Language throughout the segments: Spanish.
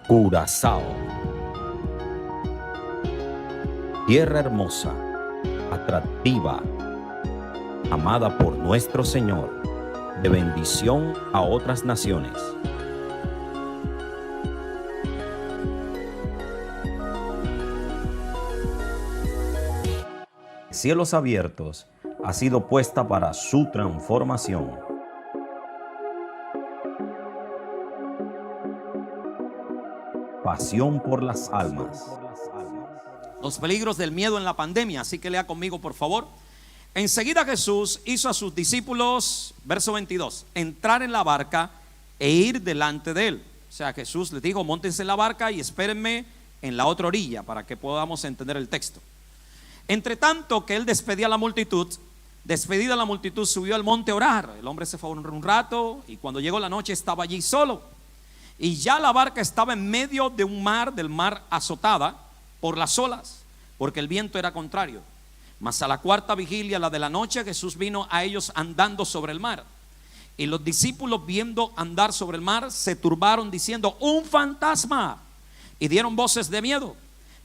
Curazao, tierra hermosa, atractiva, amada por nuestro Señor, de bendición a otras naciones. Cielos Abiertos ha sido puesta para su transformación. Pasión por las almas. Los peligros del miedo en la pandemia, así que lea conmigo por favor. Enseguida Jesús hizo a sus discípulos, verso 22, entrar en la barca e ir delante de él. O sea, Jesús les dijo: móntense en la barca y espérenme en la otra orilla, para que podamos entender el texto. Entre tanto que él despedida a la multitud, subió al monte a orar. El hombre se fue un rato, y cuando llegó la noche estaba allí solo. Y ya la barca estaba en medio de un mar, del mar azotada por las olas, porque el viento era contrario. Mas a la cuarta vigilia, la de la noche, Jesús vino a ellos andando sobre el mar. Y los discípulos, viendo andar sobre el mar, se turbaron diciendo: ¡un fantasma! Y dieron voces de miedo.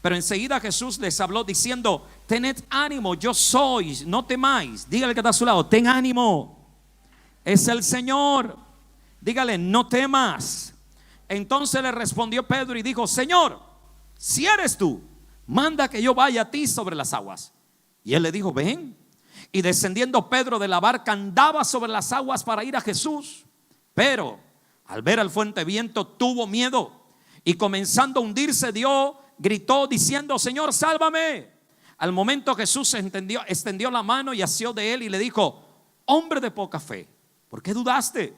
Pero enseguida Jesús les habló diciendo: tened ánimo, yo soy, no temáis. Dígale que está a su lado: ten ánimo, es el Señor. Dígale: no temas. Entonces le respondió Pedro y dijo: Señor, si eres tú, manda que yo vaya a ti sobre las aguas. Y él le dijo: ven. Y descendiendo Pedro de la barca, andaba sobre las aguas para ir a Jesús. Pero al ver al fuerte viento tuvo miedo, y comenzando a hundirse gritó diciendo: Señor, sálvame. Al momento Jesús extendió la mano y asió de él y le dijo: hombre de poca fe, ¿por qué dudaste?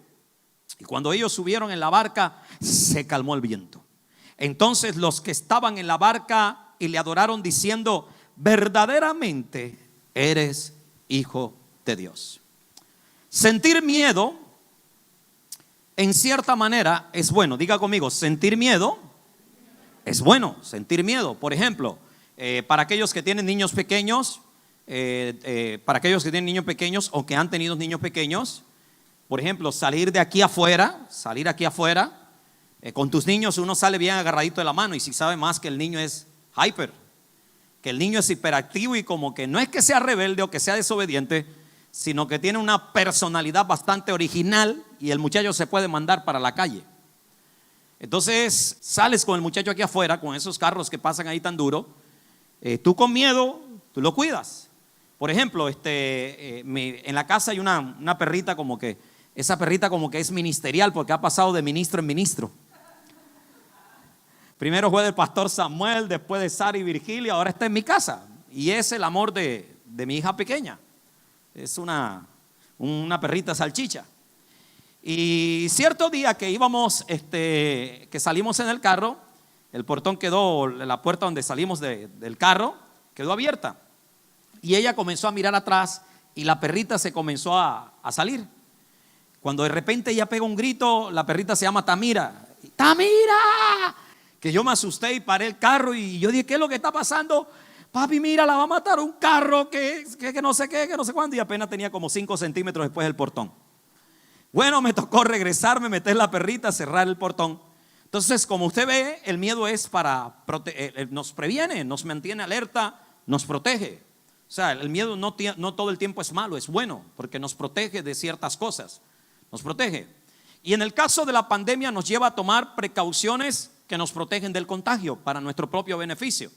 Y cuando ellos subieron en la barca, se calmó el viento. Entonces los que estaban en la barca y le adoraron diciendo: verdaderamente eres Hijo de Dios. Sentir miedo, en cierta manera, es bueno. Diga conmigo: sentir miedo es bueno. Sentir miedo, por ejemplo, para aquellos que tienen niños pequeños, o que han tenido niños pequeños, por ejemplo, salir aquí afuera, con tus niños, uno sale bien agarradito de la mano, y si sabe más que el niño es hyper, que el niño es hiperactivo, y como que no es que sea rebelde o que sea desobediente, sino que tiene una personalidad bastante original, y el muchacho se puede mandar para la calle. Entonces sales con el muchacho aquí afuera, con esos carros que pasan ahí tan duro, tú con miedo, tú lo cuidas. Por ejemplo, en la casa hay una perrita, como que esa perrita como que es ministerial, porque ha pasado de ministro en ministro. Primero fue del pastor Samuel, después de Sara y Virgilia, ahora está en mi casa, y es el amor de mi hija pequeña. Es una perrita salchicha. Y cierto día que íbamos, que salimos en el carro, el portón quedó, la puerta donde salimos del carro quedó abierta, y ella comenzó a mirar atrás, y la perrita se comenzó a salir. Cuando de repente ella pega un grito, la perrita se llama Tamira. ¡Tamira! Que yo me asusté y paré el carro, y yo dije: ¿qué es lo que está pasando? Papi, mira, la va a matar un carro que no sé qué, que no sé cuándo. Y apenas tenía como 5 centímetros después del portón. Bueno, me tocó regresarme, meter la perrita, cerrar el portón. Entonces, como usted ve, el miedo es para nos previene, nos mantiene alerta, nos protege. O sea, el miedo no todo el tiempo es malo, es bueno, porque nos protege de ciertas cosas. Nos protege. Y en el caso de la pandemia, nos lleva a tomar precauciones que nos protegen del contagio para nuestro propio beneficio.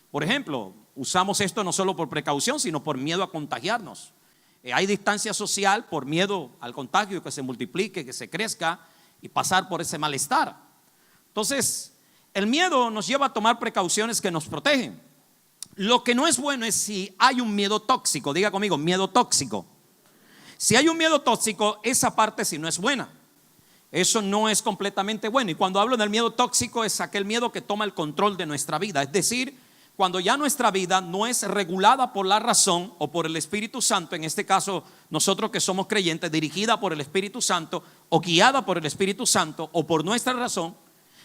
Por ejemplo, usamos esto no solo por precaución, sino por miedo a contagiarnos. Hay distancia social por miedo al contagio, que se multiplique, que se crezca, y pasar por ese malestar. Entonces, el miedo nos lleva a tomar precauciones que nos protegen. Lo que no es bueno es si hay un miedo tóxico. Diga conmigo: miedo tóxico. Si hay un miedo tóxico, esa parte sí no es buena. Eso no es completamente bueno. Y cuando hablo del miedo tóxico, es aquel miedo que toma el control de nuestra vida. Es decir, cuando ya nuestra vida no es regulada por la razón o por el Espíritu Santo, en este caso nosotros que somos creyentes, dirigida por el Espíritu Santo o guiada por el Espíritu Santo o por nuestra razón,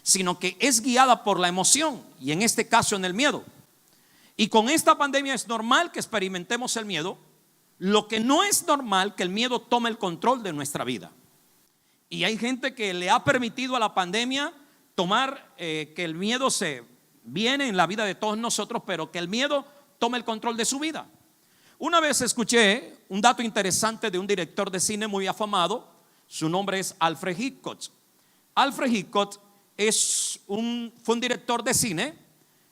sino que es guiada por la emoción, y en este caso en el miedo. Y con esta pandemia es normal que experimentemos el miedo. Lo que no es normal que el miedo tome el control de nuestra vida. Y hay gente que le ha permitido a la pandemia tomar, que el miedo se viene en la vida de todos nosotros, pero que el miedo tome el control de su vida. Una vez escuché un dato interesante de un director de cine muy afamado. Su nombre es Alfred Hitchcock. Alfred Hitchcock fue un director de cine.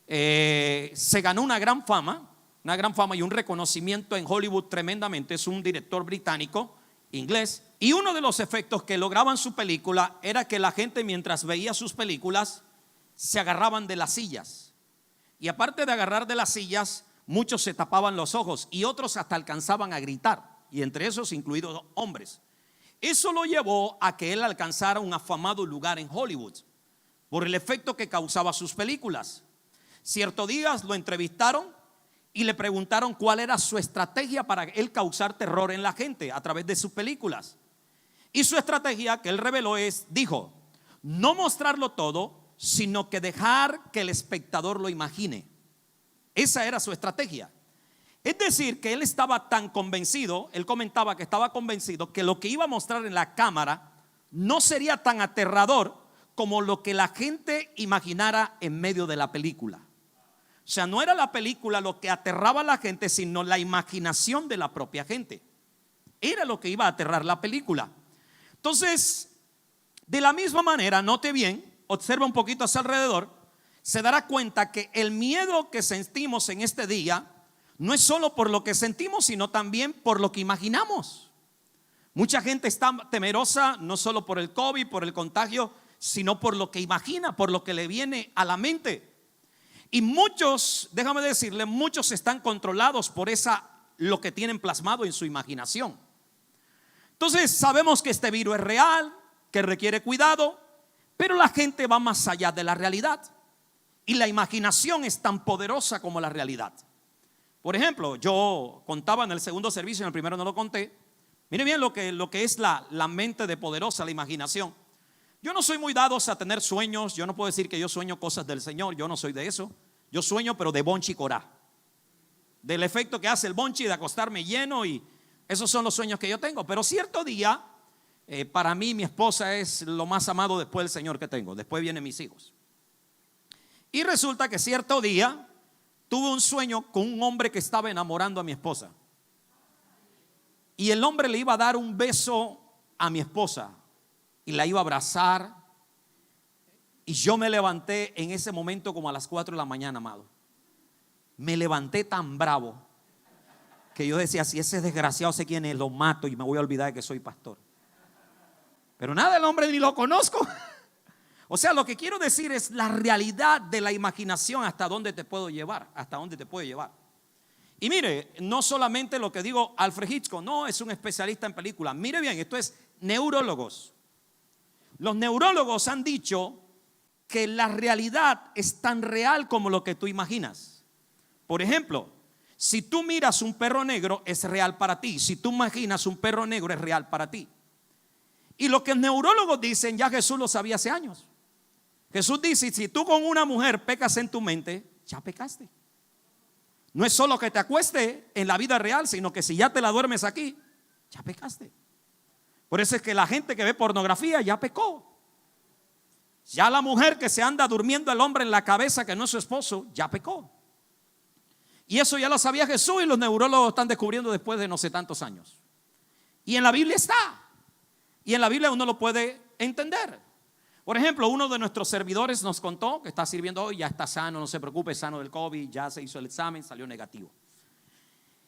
Se ganó una gran fama y un reconocimiento en Hollywood tremendamente. Es un director británico, inglés. Y uno de los efectos que lograban su película era que la gente, mientras veía sus películas, se agarraban de las sillas. Y aparte de agarrar de las sillas, muchos se tapaban los ojos y otros hasta alcanzaban a gritar, y entre esos incluidos hombres. Eso lo llevó a que él alcanzara un afamado lugar en Hollywood por el efecto que causaba sus películas. Cierto día lo entrevistaron y le preguntaron cuál era su estrategia para él causar terror en la gente a través de sus películas. Y su estrategia que él reveló dijo, no mostrarlo todo, sino que dejar que el espectador lo imagine. Esa era su estrategia. Es decir, que él estaba tan convencido, él comentaba que estaba convencido que lo que iba a mostrar en la cámara no sería tan aterrador como lo que la gente imaginara en medio de la película. O sea, no era la película lo que aterraba a la gente, sino la imaginación de la propia gente. Era lo que iba a aterrar la película. Entonces, de la misma manera, note bien, observa un poquito a su alrededor, se dará cuenta que el miedo que sentimos en este día no es solo por lo que sentimos, sino también por lo que imaginamos. Mucha gente está temerosa no solo por el COVID, por el contagio, sino por lo que imagina, por lo que le viene a la mente. Y muchos, déjame decirle, muchos están controlados por lo que tienen plasmado en su imaginación. Entonces sabemos que este virus es real, que requiere cuidado, pero la gente va más allá de la realidad. Y la imaginación es tan poderosa como la realidad. Por ejemplo, yo contaba en el segundo servicio, en el primero no lo conté. Mire bien lo que es la mente de poderosa, la imaginación. Yo no soy muy dado a tener sueños. Yo no puedo decir que yo sueño cosas del Señor. Yo no soy de eso. Yo sueño pero de Bonchi Corá, del efecto que hace el Bonchi de acostarme lleno, y esos son los sueños que yo tengo. Pero cierto día, para mí mi esposa es lo más amado después del Señor que tengo. Después vienen mis hijos. Y resulta que cierto día tuve un sueño con un hombre que estaba enamorando a mi esposa. Y el hombre le iba a dar un beso a mi esposa y la iba a abrazar. Y yo me levanté en ese momento como a las 4 de la mañana, amado. Me levanté tan bravo que yo decía, si ese desgraciado sé quién es, lo mato y me voy a olvidar de que soy pastor. Pero nada, el hombre ni lo conozco. O sea, lo que quiero decir es la realidad de la imaginación, hasta dónde te puedo llevar, hasta dónde te puede llevar. Y mire, no solamente lo que digo Alfred Hitchcock, no es un especialista en películas. Mire bien, esto es neurólogos. Los neurólogos han dicho que la realidad es tan real como lo que tú imaginas. Por ejemplo, si tú miras un perro negro, es real para ti. Si tú imaginas un perro negro, es real para ti. Y lo que los neurólogos dicen, ya Jesús lo sabía hace años. Jesús dice, si tú con una mujer pecas en tu mente, ya pecaste. No es solo que te acueste en la vida real, sino que si ya te la duermes aquí, ya pecaste. Por eso es que la gente que ve pornografía ya pecó. Ya la mujer que se anda durmiendo el hombre en la cabeza que no es su esposo, ya pecó. Y eso ya lo sabía Jesús, y los neurólogos están descubriendo después de no sé tantos años. Y en la Biblia está. Y en la Biblia uno lo puede entender. Por ejemplo, uno de nuestros servidores nos contó que está sirviendo hoy, ya está sano, no se preocupe, sano del COVID, ya se hizo el examen, salió negativo.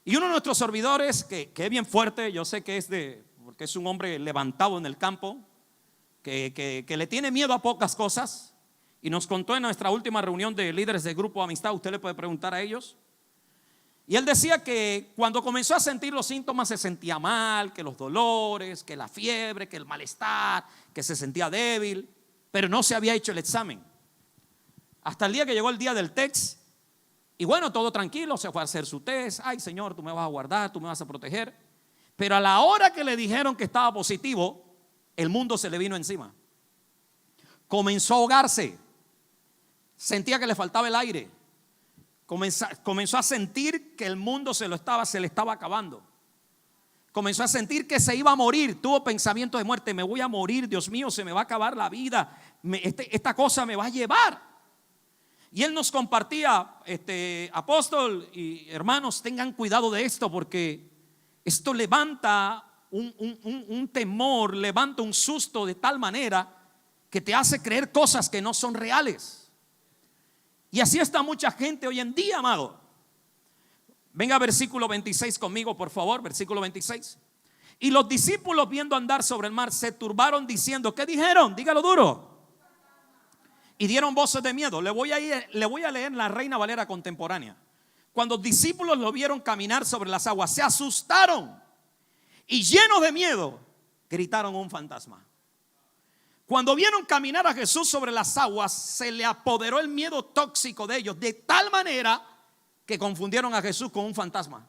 Y uno de nuestros servidores, que es bien fuerte, yo sé que porque es un hombre levantado en el campo, que le tiene miedo a pocas cosas, y nos contó en nuestra última reunión de líderes del grupo Amistad, usted le puede preguntar a ellos. Y él decía que cuando comenzó a sentir los síntomas se sentía mal, que los dolores, que la fiebre, que el malestar, que se sentía débil, pero no se había hecho el examen. Hasta el día que llegó el día del test, y bueno, todo tranquilo, se fue a hacer su test. Ay, Señor, tú me vas a guardar, tú me vas a proteger. Pero a la hora que le dijeron que estaba positivo, el mundo se le vino encima. Comenzó a ahogarse. Sentía que le faltaba el aire. Comenzó a sentir que el mundo se le estaba acabando. Comenzó a sentir que se iba a morir. Tuvo pensamientos de muerte. Me voy a morir, Dios mío, se me va a acabar la vida. Esta cosa me va a llevar. Y él nos compartía, apóstol y hermanos, tengan cuidado de esto, porque esto levanta un temor, levanta un susto de tal manera que te hace creer cosas que no son reales. Y así está mucha gente hoy en día, amado. Venga, versículo 26 conmigo, por favor, versículo 26. Y los discípulos, viendo andar sobre el mar, se turbaron diciendo, ¿qué dijeron? Dígalo duro. Y dieron voces de miedo. Le voy a leer la Reina Valera contemporánea. Cuando los discípulos lo vieron caminar sobre las aguas, se asustaron y llenos de miedo gritaron un fantasma. Cuando vieron caminar a Jesús sobre las aguas, se le apoderó el miedo tóxico de ellos, de tal manera que confundieron a Jesús con un fantasma.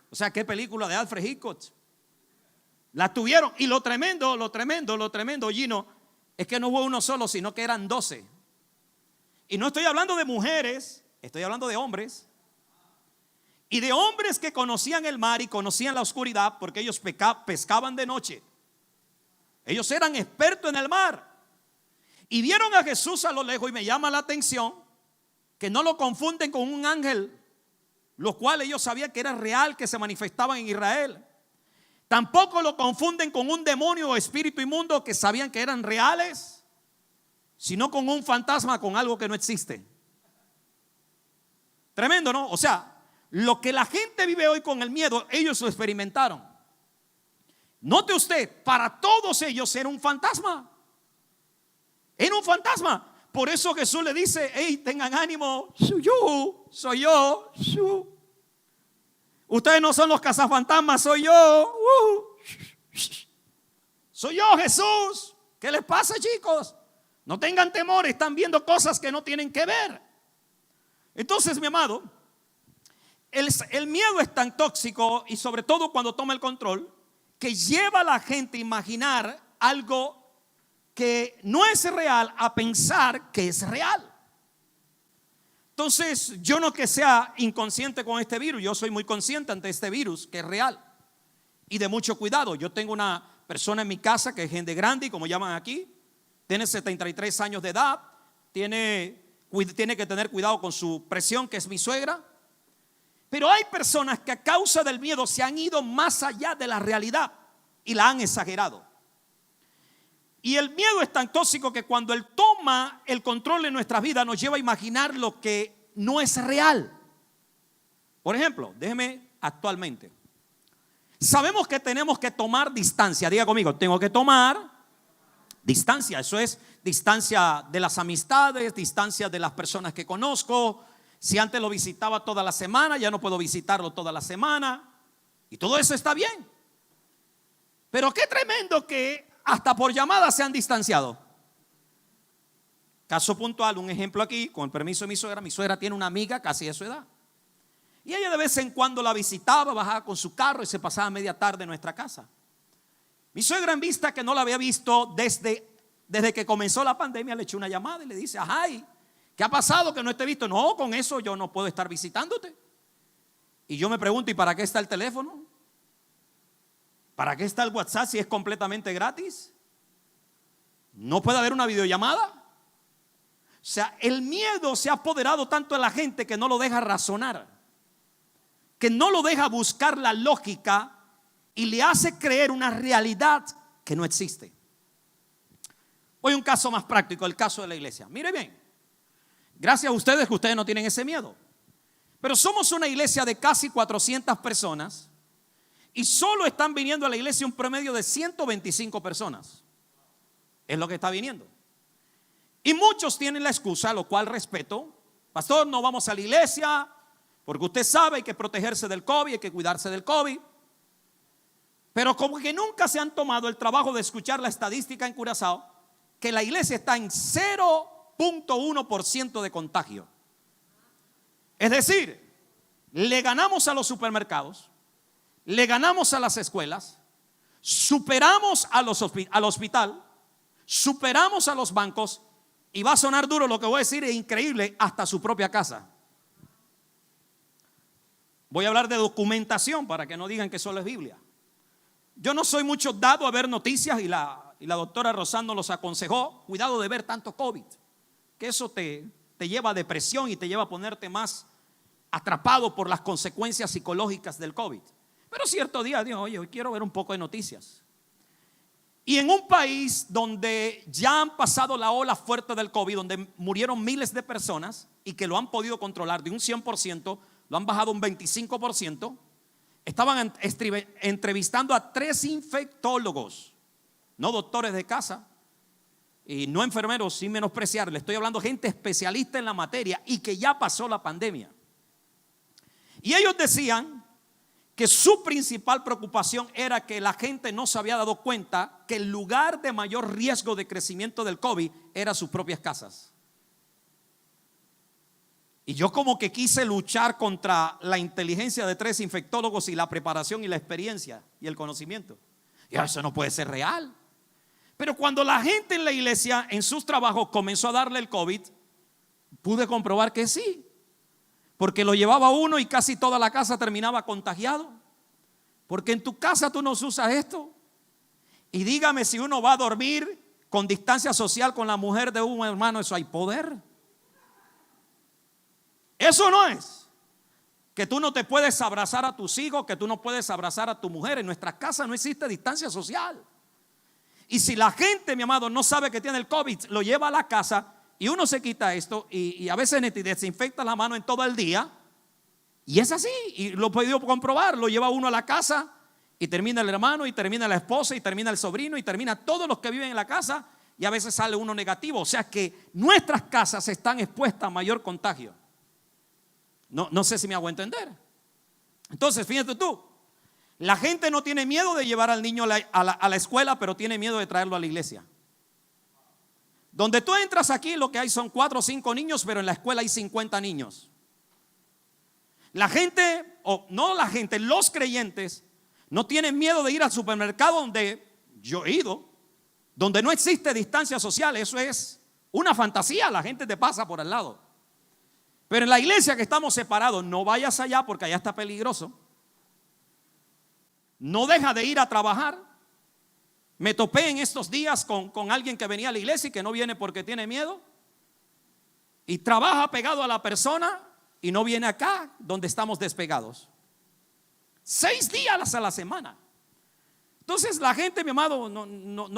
O sea, qué película de Alfred Hitchcock. La tuvieron. Y lo tremendo, Gino, es que no hubo uno solo, sino que eran 12. Y no estoy hablando de mujeres, estoy hablando de hombres. Y de hombres que conocían el mar y conocían la oscuridad, porque ellos pescaban de noche. Ellos eran expertos en el mar. Y vieron a Jesús a lo lejos, y me llama la atención que no lo confunden con un ángel, lo cual ellos sabían que era real, que se manifestaba en Israel. Tampoco lo confunden con un demonio o espíritu inmundo, que sabían que eran reales, sino con un fantasma, con algo que no existe. Tremendo, ¿no? O sea, lo que la gente vive hoy con el miedo, ellos lo experimentaron. Note usted, para todos ellos era un fantasma. Era un fantasma. Por eso Jesús le dice, hey, tengan ánimo, soy yo. Ustedes no son los cazafantasmas, soy yo. Soy yo, Jesús. ¿Qué les pasa, chicos? No tengan temor, están viendo cosas que no tienen que ver. Entonces, mi amado, el miedo es tan tóxico, y sobre todo cuando toma el control, que lleva a la gente a imaginar algo que no es real a pensar que es real. Entonces, yo no que sea inconsciente con este virus, yo soy muy consciente ante este virus que es real y de mucho cuidado. Yo tengo una persona en mi casa que es gente grande, como llaman aquí, tiene 73 años de edad, tiene que tener cuidado con su presión, que es mi suegra. Pero hay personas que a causa del miedo se han ido más allá de la realidad y la han exagerado. Y el miedo es tan tóxico que cuando él toma el control de nuestras vidas nos lleva a imaginar lo que no es real. Por ejemplo, déjeme actualmente. Sabemos que tenemos que tomar distancia. Diga conmigo, tengo que tomar distancia. Eso es distancia de las amistades, distancia de las personas que conozco. Si antes lo visitaba toda la semana, ya no puedo visitarlo toda la semana. Y todo eso está bien. Pero qué tremendo que hasta por llamadas se han distanciado. Caso puntual, un ejemplo aquí, con el permiso de mi suegra. Mi suegra tiene una amiga casi de su edad. Y ella de vez en cuando la visitaba, bajaba con su carro y se pasaba media tarde en nuestra casa. Mi suegra, en vista que no la había visto desde que comenzó la pandemia, le echó una llamada y le dice, ay, ¿qué ha pasado que no te he visto? No, con eso yo no puedo estar visitándote. Y yo me pregunto, ¿y para qué está el teléfono? ¿Para qué está el WhatsApp si es completamente gratis? ¿No puede haber una videollamada? O sea, el miedo se ha apoderado tanto de la gente que no lo deja razonar, que no lo deja buscar la lógica y le hace creer una realidad que no existe. Hoy un caso más práctico, el caso de la iglesia. Mire bien, gracias a ustedes que ustedes no tienen ese miedo. Pero somos una iglesia de casi 400 personas y solo están viniendo a la iglesia un promedio de 125 personas. Es lo que está viniendo. Y muchos tienen la excusa, lo cual respeto. Pastor, no vamos a la iglesia porque usted sabe hay que protegerse del COVID, hay que cuidarse del COVID. Pero como que nunca se han tomado el trabajo de escuchar la estadística en Curazao, que la iglesia está en 0.1% de contagio. Es decir, le ganamos a los supermercados, le ganamos a las escuelas, superamos al hospital, superamos a los bancos, y va a sonar duro lo que voy a decir, es increíble, hasta su propia casa. Voy a hablar de documentación para que no digan que solo es Biblia. Yo no soy mucho dado a ver noticias y la doctora Rosando los aconsejó, cuidado de ver tanto COVID, que eso te lleva a depresión y te lleva a ponerte más atrapado por las consecuencias psicológicas del COVID. Pero cierto día dijo, oye, hoy quiero ver un poco de noticias. Y en un país donde ya han pasado la ola fuerte del COVID, donde murieron miles de personas y que lo han podido controlar de un 100%, lo han bajado un 25%, estaban entrevistando a 3 infectólogos, no doctores de casa y no enfermeros, sin menospreciar, le estoy hablando de gente especialista en la materia y que ya pasó la pandemia. Y ellos decían que su principal preocupación era que la gente no se había dado cuenta que el lugar de mayor riesgo de crecimiento del COVID era sus propias casas. Y yo como que quise luchar contra la inteligencia de 3 infectólogos y la preparación y la experiencia y el conocimiento. Y eso no puede ser real. Pero cuando la gente en la iglesia, en sus trabajos, comenzó a darle el COVID, pude comprobar que sí. Porque lo llevaba uno y casi toda la casa terminaba contagiado. Porque en tu casa tú no usas esto. Y dígame si uno va a dormir con distancia social con la mujer de un hermano, eso hay poder. Eso no es que tú no te puedes abrazar a tus hijos, que tú no puedes abrazar a tu mujer. En nuestra casa no existe distancia social. Y si la gente, mi amado, no sabe que tiene el COVID, lo lleva a la casa y uno se quita esto y a veces desinfecta la mano en todo el día. Y es así, y lo he podido comprobar. Lo lleva uno a la casa y termina el hermano, y termina la esposa, y termina el sobrino, y termina todos los que viven en la casa, y a veces sale uno negativo. O sea que nuestras casas están expuestas a mayor contagio. No sé si me hago entender. Entonces, fíjate tú, la gente no tiene miedo de llevar al niño a la escuela, pero tiene miedo de traerlo a la iglesia. Donde tú entras aquí, lo que hay son 4 o 5 niños, pero en la escuela hay 50 niños. La gente, o no la gente, los creyentes no tienen miedo de ir al supermercado donde yo he ido, donde no existe distancia social. Eso es una fantasía, la gente te pasa por al lado. Pero en la iglesia que estamos separados, no vayas allá porque allá está peligroso. No deja de ir a trabajar. Me topé en estos días con alguien que venía a la iglesia y que no viene porque tiene miedo. Y trabaja pegado a la persona y no viene acá donde estamos despegados. 6 días a la semana. Entonces la gente, mi amado,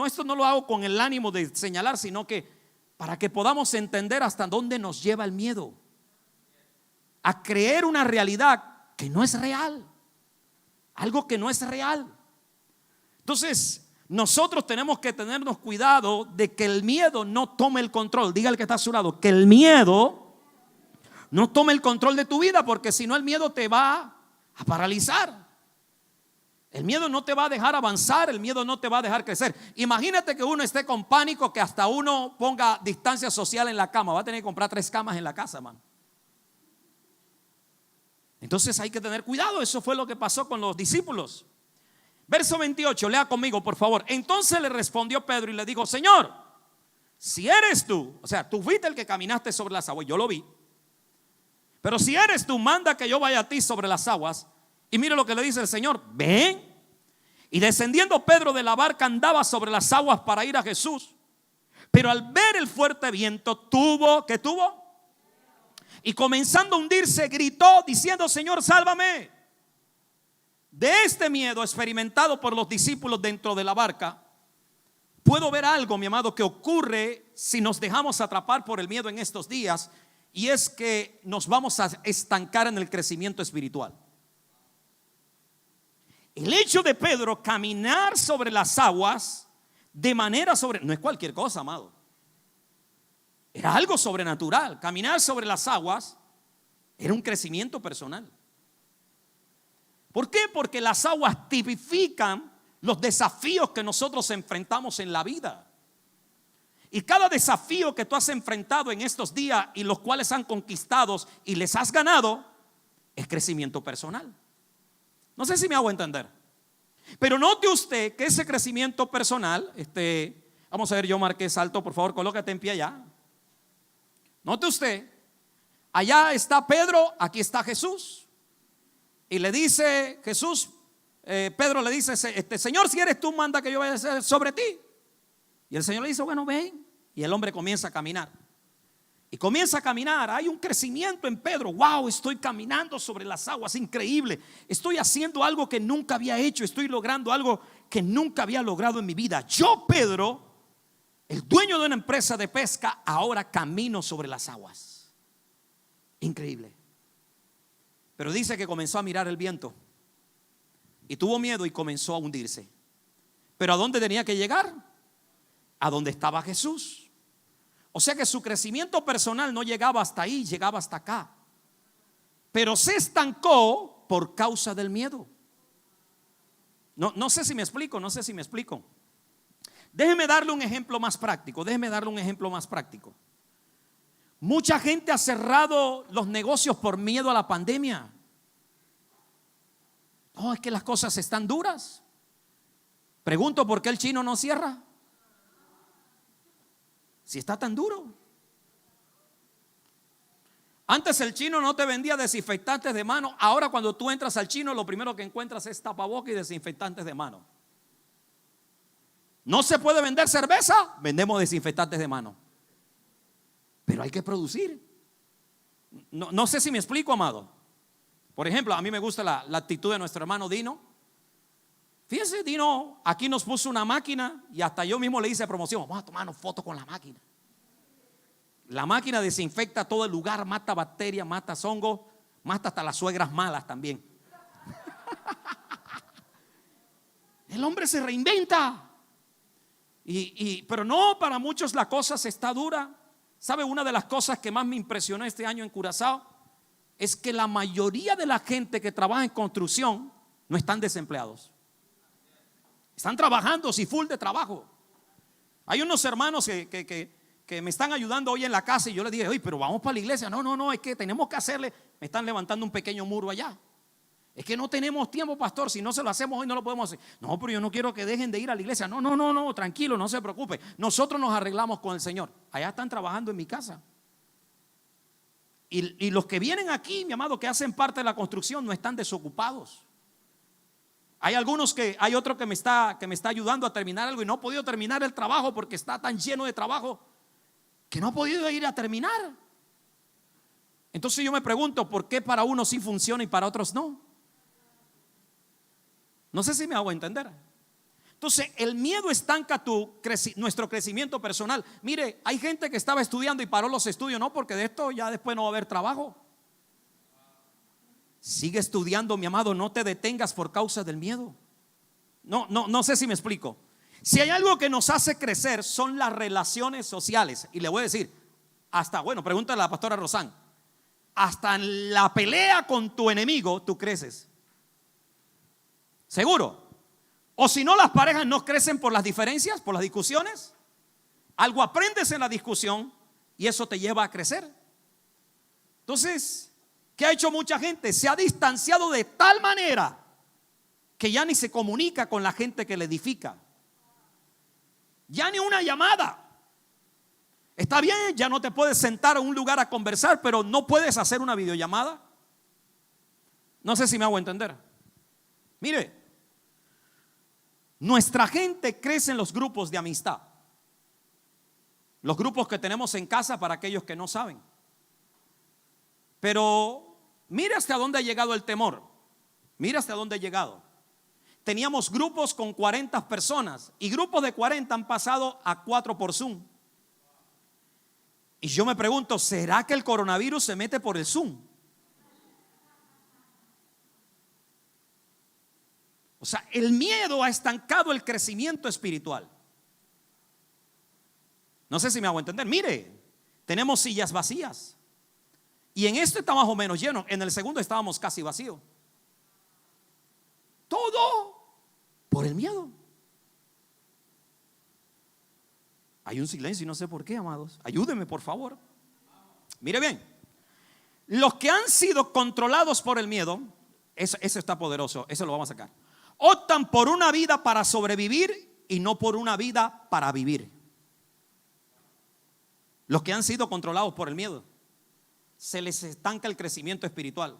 esto no lo hago con el ánimo de señalar, sino que para que podamos entender hasta dónde nos lleva el miedo. A creer una realidad que no es real. Algo que no es real. Entonces, nosotros tenemos que tenernos cuidado de que el miedo no tome el control. Diga al que está a su lado, que el miedo no tome el control de tu vida, porque si no el miedo te va a paralizar. El miedo no te va a dejar avanzar, el miedo no te va a dejar crecer. Imagínate que uno esté con pánico, que hasta uno ponga distancia social en la cama. Va a tener que comprar 3 camas en la casa, man. Entonces hay que tener cuidado. Eso fue lo que pasó con los discípulos. Verso 28, lea conmigo por favor. Entonces le respondió Pedro y le dijo: Señor, si eres tú, o sea, tú fuiste el que caminaste sobre las aguas, yo lo vi. Pero si eres tú, manda que yo vaya a ti sobre las aguas. Y mire lo que le dice el Señor: ven. Y descendiendo Pedro de la barca, andaba sobre las aguas para ir a Jesús. Pero al ver el fuerte viento, ¿qué tuvo? Y comenzando a hundirse, gritó diciendo: Señor, sálvame. De este miedo experimentado por los discípulos dentro de la barca, puedo ver algo, mi amado, que ocurre si nos dejamos atrapar por el miedo en estos días. Y es que nos vamos a estancar en el crecimiento espiritual. El hecho de Pedro caminar sobre las aguas de manera no es cualquier cosa, amado. Era algo sobrenatural. Caminar sobre las aguas era un crecimiento personal. ¿Por qué? Porque las aguas tipifican los desafíos que nosotros enfrentamos en la vida. Y cada desafío que tú has enfrentado en estos días y los cuales han conquistado y les has ganado, es crecimiento personal. No sé si me hago entender. Pero note usted que ese crecimiento personal, vamos a ver, yo marqué salto, por favor, colócate en pie allá. Note usted, allá está Pedro, aquí está Jesús. Y le dice Jesús, Pedro le dice, Señor, si eres tú, manda que yo vaya a hacer sobre ti. Y el Señor le dice, bueno, ven. Y el hombre comienza a caminar. Y comienza a caminar. Hay un crecimiento en Pedro. Wow, estoy caminando sobre las aguas, increíble. Estoy haciendo algo que nunca había hecho. Estoy logrando algo que nunca había logrado en mi vida. Yo, Pedro, el dueño de una empresa de pesca, ahora camino sobre las aguas. Increíble. Pero dice que comenzó a mirar el viento y tuvo miedo y comenzó a hundirse. Pero ¿a dónde tenía que llegar? A donde estaba Jesús. O sea que su crecimiento personal no llegaba hasta ahí, llegaba hasta acá. Pero se estancó por causa del miedo. No sé si me explico, no sé si me explico. Déjeme darle un ejemplo más práctico, Mucha gente ha cerrado los negocios por miedo a la pandemia. No, es que las cosas están duras. Pregunto, ¿por qué el chino no cierra? Si está tan duro. Antes el chino no te vendía desinfectantes de mano. Ahora cuando tú entras al chino, lo primero que encuentras es tapabocas y desinfectantes de mano. No se puede vender cerveza, vendemos desinfectantes de mano. Pero hay que producir. No sé si me explico, amado. Por ejemplo, a mí me gusta la actitud de nuestro hermano Dino. Fíjense, Dino aquí nos puso una máquina y hasta yo mismo le hice promoción. Vamos a tomarnos fotos con la máquina. La máquina desinfecta todo el lugar, mata bacterias, mata hongos, mata hasta las suegras malas también. El hombre se reinventa. Pero no, para muchos la cosa se está dura. ¿Sabe? Una de las cosas que más me impresionó este año en Curazao es que la mayoría de la gente que trabaja en construcción no están desempleados. Están trabajando, sí, full de trabajo. Hay unos hermanos que me están ayudando hoy en la casa y yo les dije, oye, pero vamos para la iglesia. No, es que tenemos que hacerle. Me están levantando un pequeño muro allá. Es que no tenemos tiempo, pastor. Si no se lo hacemos hoy, no lo podemos hacer. No, pero yo no quiero que dejen de ir a la iglesia. No, tranquilo, no se preocupe. Nosotros nos arreglamos con el Señor. Allá están trabajando en mi casa. Y los que vienen aquí, mi amado, que hacen parte de la construcción, no están desocupados. Hay otro que me está ayudando a terminar algo y no ha podido terminar el trabajo porque está tan lleno de trabajo que no ha podido ir a terminar. Entonces yo me pregunto, ¿por qué para unos sí funciona y para otros no? No sé si me hago entender. Entonces el miedo estanca nuestro crecimiento personal. Mire, hay gente que estaba estudiando y paró los estudios, no, porque de esto ya después no va a haber trabajo. Sigue estudiando, mi amado, no te detengas por causa del miedo. No sé si me explico. Si hay algo que nos hace crecer son las relaciones sociales. Y le voy a decir, pregúntale a la pastora Rosán, hasta en la pelea con tu enemigo tú creces. ¿Seguro? O si no, las parejas no crecen por las diferencias, por las discusiones. Algo aprendes en la discusión y eso te lleva a crecer. Entonces, ¿qué ha hecho mucha gente? Se ha distanciado de tal manera que ya ni se comunica con la gente que le edifica. Ya ni una llamada. Está bien, ya no te puedes sentar en un lugar a conversar, pero no puedes hacer una videollamada. No sé si me hago entender. Mire, nuestra gente crece en los grupos de amistad. Los grupos que tenemos en casa para aquellos que no saben. Pero mire hasta dónde ha llegado el temor. Mire hasta dónde ha llegado. Teníamos grupos con 40 personas y grupos de 40 han pasado a 4 por Zoom. Y yo me pregunto, ¿será que el coronavirus se mete por el Zoom? O sea, el miedo ha estancado el crecimiento espiritual. No sé si me hago entender. Mire, tenemos sillas vacías. Y en este está más o menos lleno. En el segundo estábamos casi vacíos. Todo por el miedo. Hay un silencio y no sé por qué, amados. Ayúdenme, por favor. Mire bien. Los que han sido controlados por el miedo, eso está poderoso, eso lo vamos a sacar. Optan por una vida para sobrevivir y no por una vida para vivir. Los que han sido controlados por el miedo, se les estanca el crecimiento espiritual.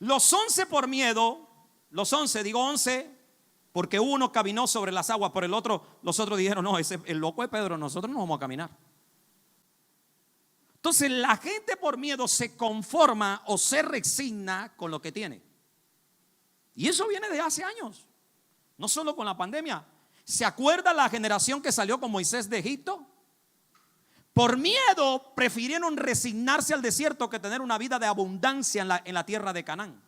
Los 11 por miedo, los 11, digo 11, porque uno caminó sobre las aguas, por el otro, los otros dijeron, no, ese, el loco de Pedro, nosotros no vamos a caminar. Entonces la gente por miedo se conforma o se resigna con lo que tiene. Y eso viene de hace años, no solo con la pandemia. ¿Se acuerda la generación que salió con Moisés de Egipto? Por miedo prefirieron resignarse al desierto que tener una vida de abundancia en la tierra de Canaán.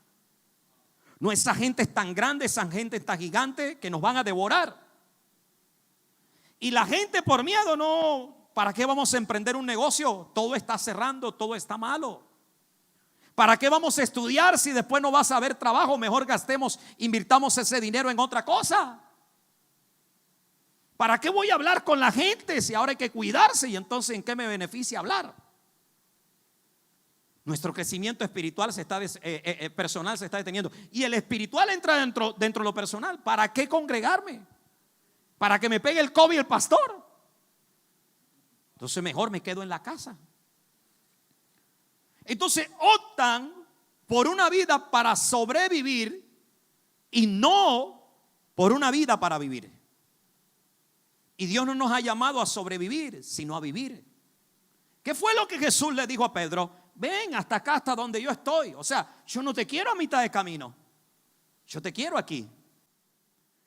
No, esa gente es tan grande, esa gente es tan gigante que nos van a devorar. Y la gente por miedo no, ¿para qué vamos a emprender un negocio? Todo está cerrando, todo está malo. ¿Para qué vamos a estudiar si después no vas a haber trabajo? Mejor gastemos, invirtamos ese dinero en otra cosa. ¿Para qué voy a hablar con la gente si ahora hay que cuidarse? Y entonces, ¿en qué me beneficia hablar? Nuestro crecimiento espiritual personal se está deteniendo. Y el espiritual entra dentro de lo personal. ¿Para qué congregarme? ¿Para que me pegue el COVID el pastor? Entonces mejor me quedo en la casa. Entonces optan por una vida para sobrevivir y no por una vida para vivir. Y Dios no nos ha llamado a sobrevivir, sino a vivir. ¿Qué fue lo que Jesús le dijo a Pedro? Ven hasta acá, hasta donde yo estoy. O sea, yo no te quiero a mitad de camino, yo te quiero aquí.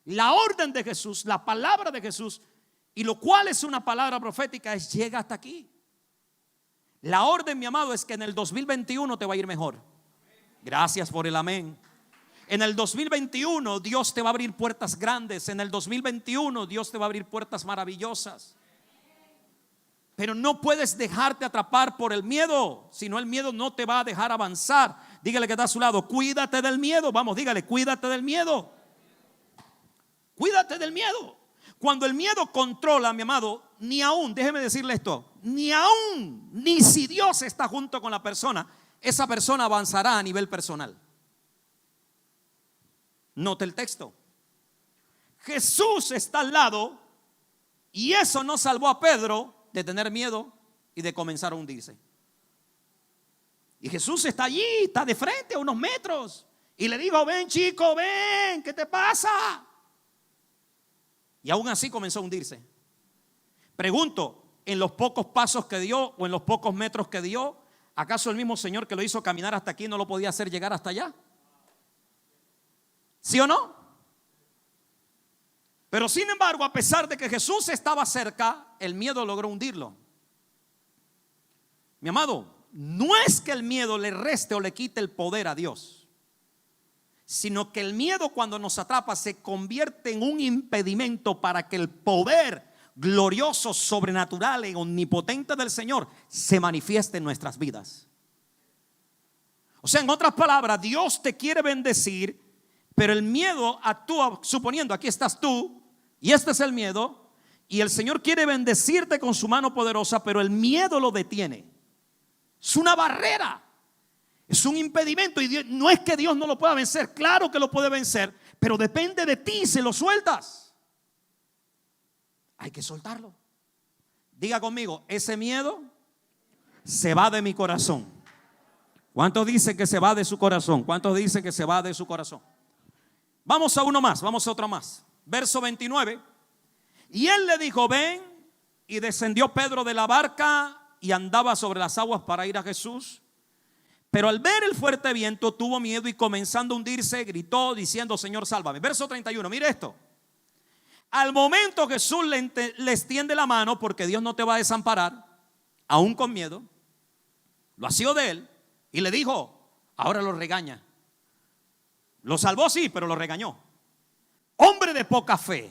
La orden de Jesús, la palabra de Jesús, y lo cual es una palabra profética, es llega hasta aquí. La orden, mi amado, es que en el 2021 te va a ir mejor. Gracias por el amén. En el 2021 Dios te va a abrir puertas grandes. En el 2021 Dios te va a abrir puertas maravillosas. Pero no puedes dejarte atrapar por el miedo, si no el miedo no te va a dejar avanzar. Dígale que está a su lado, cuídate del miedo. Vamos, dígale, cuídate del miedo. Cuídate del miedo. Cuando el miedo controla, mi amado, ni aún, déjeme decirle esto, ni si Dios está junto con la persona, esa persona avanzará a nivel personal. Note el texto. Jesús está al lado y eso no salvó a Pedro de tener miedo y de comenzar a hundirse. Y Jesús está allí, está de frente a unos metros y le dijo, ven chico, ven, ¿qué te pasa? Y aún así comenzó a hundirse. Pregunto, en los pocos pasos que dio o en los pocos metros que dio, ¿acaso el mismo Señor que lo hizo caminar hasta aquí no lo podía hacer llegar hasta allá? ¿Sí o no? Pero sin embargo, a pesar de que Jesús estaba cerca, el miedo logró hundirlo. Mi amado, no es que el miedo le reste o le quite el poder a Dios, sino que el miedo, cuando nos atrapa, se convierte en un impedimento para que el poder glorioso, sobrenatural e omnipotente del Señor se manifieste en nuestras vidas. O sea, en otras palabras, Dios te quiere bendecir, pero el miedo actúa, suponiendo aquí estás tú y este es el miedo, y el Señor quiere bendecirte con su mano poderosa, pero el miedo lo detiene. Es una barrera, es un impedimento, y Dios, no es que Dios no lo pueda vencer, claro que lo puede vencer, pero depende de ti si lo sueltas. Hay que soltarlo. Diga conmigo, ese miedo se va de mi corazón. ¿Cuántos dicen que se va de su corazón? ¿Cuántos dicen que se va de su corazón? Vamos a uno más, vamos a otro más. Verso 29. Y él le dijo, ven. Y descendió Pedro de la barca y andaba sobre las aguas para ir a Jesús. Pero al ver el fuerte viento tuvo miedo y comenzando a hundirse gritó diciendo, Señor, sálvame. Verso 31, mire esto. Al momento Jesús le extiende la mano, porque Dios no te va a desamparar, aún con miedo. Lo asió de él y le dijo, ahora lo regaña. Lo salvó, sí, pero lo regañó. Hombre de poca fe,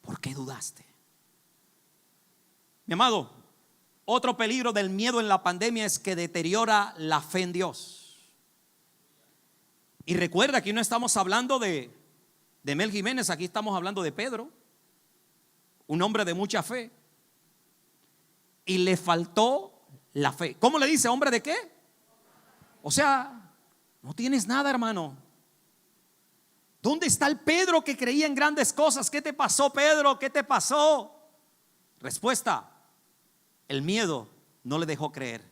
¿por qué dudaste? Mi amado, otro peligro del miedo en la pandemia es que deteriora la fe en Dios. Y recuerda, aquí no estamos hablando de Mel Jiménez, aquí estamos hablando de Pedro, un hombre de mucha fe. Y le faltó la fe. ¿Cómo le dice? ¿Hombre de qué? O sea, no tienes nada, hermano. ¿Dónde está el Pedro que creía en grandes cosas? ¿Qué te pasó, Pedro? ¿Qué te pasó? Respuesta: el miedo no le dejó creer.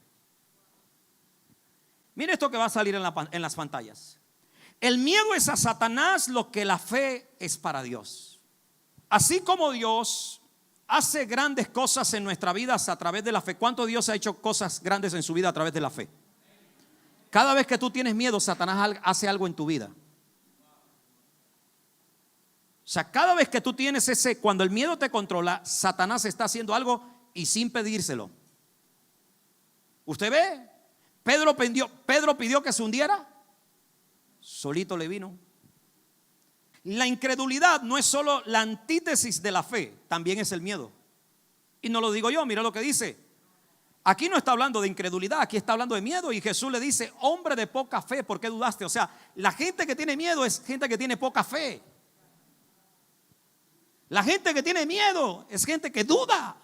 Mire esto que va a salir en las pantallas. El miedo es a Satanás lo que la fe es para Dios. Así como Dios hace grandes cosas en nuestras vidas a través de la fe. ¿Cuánto Dios ha hecho cosas grandes en su vida a través de la fe? Cada vez que tú tienes miedo, Satanás hace algo en tu vida. O sea, cada vez que tú tienes cuando el miedo te controla, Satanás está haciendo algo y sin pedírselo. ¿Usted ve? Pedro pidió que se hundiera, solito le vino. La incredulidad no es solo la antítesis de la fe, también es el miedo. Y no lo digo yo, mira lo que dice. Aquí no está hablando de incredulidad, aquí está hablando de miedo. Y Jesús le dice: hombre de poca fe, ¿por qué dudaste? O sea, la gente que tiene miedo es gente que tiene poca fe. La gente que tiene miedo es gente que duda.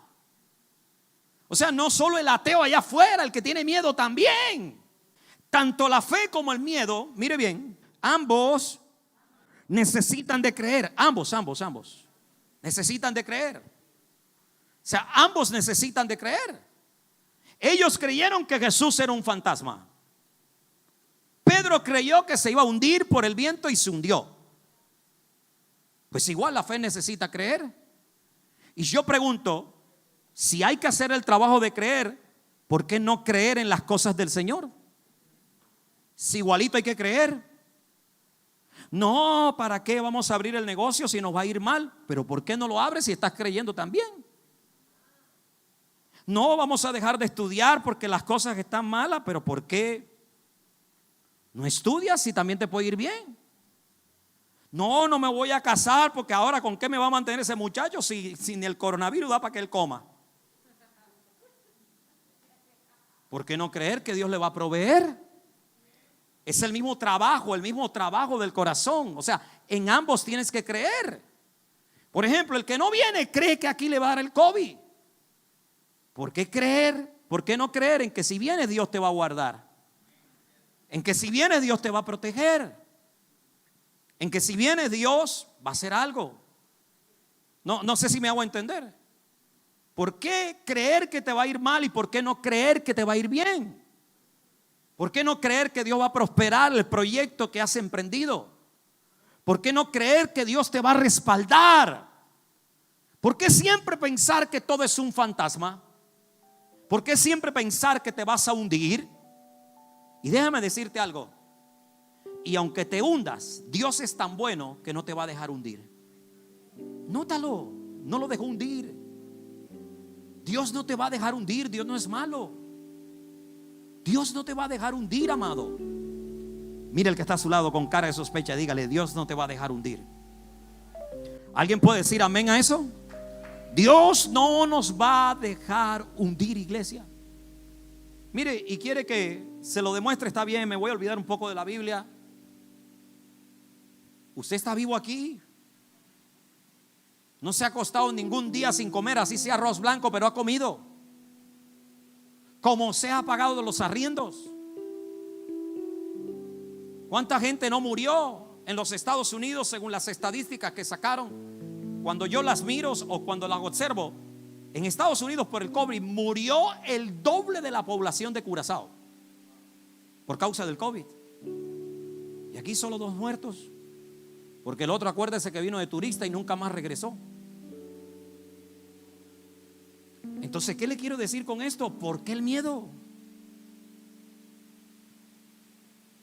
O sea, no solo el ateo allá afuera, el que tiene miedo también. Tanto la fe como el miedo, mire bien, ambos necesitan de creer. Ambos necesitan de creer. O sea, ambos necesitan de creer. Ellos creyeron que Jesús era un fantasma. Pedro creyó que se iba a hundir por el viento y se hundió. Pues igual la fe necesita creer. Y yo pregunto, si hay que hacer el trabajo de creer, ¿por qué no creer en las cosas del Señor? Si igualito hay que creer. No, ¿para qué vamos a abrir el negocio si nos va a ir mal? Pero ¿por qué no lo abres si estás creyendo también? No, vamos a dejar de estudiar porque las cosas están malas, pero ¿por qué no estudias si también te puede ir bien? No, no me voy a casar porque ahora ¿con qué me va a mantener ese muchacho si ni el coronavirus da para que él coma? ¿Por qué no creer que Dios le va a proveer? Es el mismo trabajo del corazón. O sea, en ambos tienes que creer. Por ejemplo, el que no viene cree que aquí le va a dar el COVID. ¿Por qué creer? ¿Por qué no creer en que si viene Dios te va a guardar? En que si viene Dios te va a proteger. En que si viene Dios va a hacer algo. No sé si me hago entender. ¿Por qué creer que te va a ir mal y por qué no creer que te va a ir bien? ¿Por qué no creer que Dios va a prosperar el proyecto que has emprendido? ¿Por qué no creer que Dios te va a respaldar? ¿Por qué siempre pensar que todo es un fantasma? ¿Por qué siempre pensar que te vas a hundir? Y déjame decirte algo. Y aunque te hundas, Dios es tan bueno que no te va a dejar hundir. Nótalo, no lo dejó hundir. Dios no te va a dejar hundir, Dios no es malo. Dios no te va a dejar hundir, amado. Mira el que está a su lado con cara de sospecha, dígale: Dios no te va a dejar hundir. ¿Alguien puede decir amén a eso? Dios no nos va a dejar hundir, iglesia. Mire, y quiere que se lo demuestre, está bien, me voy a olvidar un poco de la Biblia. Usted está vivo aquí. No se ha acostado ningún día sin comer, así sea arroz blanco, pero ha comido. Como se ha pagado de los arriendos. ¿Cuánta gente no murió en los Estados Unidos según las estadísticas que sacaron? Cuando yo las miro o cuando las observo, en Estados Unidos por el COVID murió el doble de la población de Curazao por causa del COVID. Y aquí solo 2 muertos, porque el otro, acuérdese que vino de turista y nunca más regresó. Entonces, ¿qué le quiero decir con esto? ¿Por qué el miedo?